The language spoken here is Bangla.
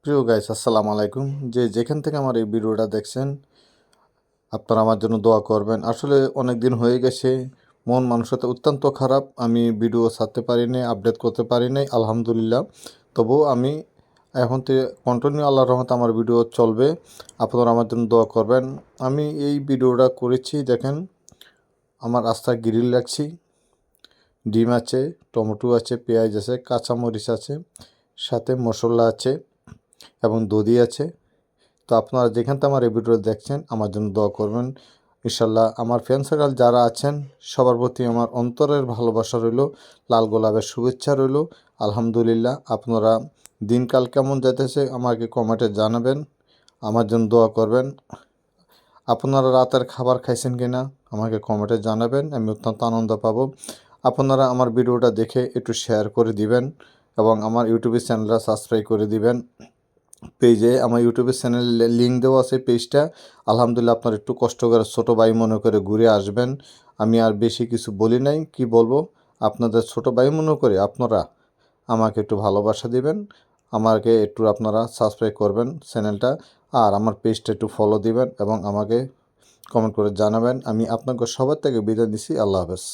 প্রিয় গাইস, আসসালামু আলাইকুম। যেখান থেকে আমার এই ভিডিওটা দেখছেন, আপনারা আমার জন্য দোয়া করবেন। আসলে অনেক দিন হয়ে গেছে, মন মানসিকতা অত্যন্ত খারাপ। আমি ভিডিও ছাড়তে পারি নাই, আপডেট করতে পারি নাই, আলহামদুলিল্লাহ। তবুও আমি এখন থেকে কন্টিনিউ আল্লাহর রহমতে আমার ভিডিও চলবে। আপনারা আমার জন্য দোয়া করবেন। আমি এই ভিডিওটা করেছি, দেখেন আমার রাস্তায় গ্রিল রাখছি, ডিম আছে, টমেটো আছে, পেঁয়াজ আছে, কাঁচামরিচ আছে, সাথে মশলা আছে এবং দধি আছে। তো আপনারা যেখান থেকে আমার এই ভিডিও দেখছেন, আমার জন্য দোয়া করবেন। ইনশাল্লাহ আমার ফ্যান সার্কেল যারা আছেন সবার প্রতি আমার অন্তরের ভালোবাসা রইল, লাল গোলাপের শুভেচ্ছা রইল। আলহামদুলিল্লাহ। আপনারা দিনকাল কেমন যাইতেছে আমাকে কমেন্টে জানাবেন, আমার জন্য দোয়া করবেন। আপনারা রাতের খাবার খাইছেন কি না আমাকে কমেন্টে জানাবেন, আমি অত্যন্ত আনন্দ পাব। আপনারা আমার ভিডিওটা দেখে একটু শেয়ার করে দিবেন এবং আমার ইউটিউবের চ্যানেলটা সাবস্ক্রাইব করে দিবেন। পেজে আমার ইউটিউবের চ্যানেলে লিঙ্ক দেওয়া আছে পেজটা। আলহামদুলিল্লাহ, আপনার একটু কষ্ট করে ছোটো ভাই মনে করে ঘুরে আসবেন। আমি আর বেশি কিছু বলি নাই, কি বলবো। আপনাদের ছোটো ভাই মনে করে আপনারা আমাকে একটু ভালোবাসা দিবেন, আমাকে একটু আপনারা সাবস্ক্রাইব করবেন চ্যানেলটা, আর আমার পেজটা একটু ফলো দিবেন এবং আমাকে কমেন্ট করে জানাবেন। আমি আপনাকে সবার থেকে বিদায় দিচ্ছি। আল্লাহ হাফেজ।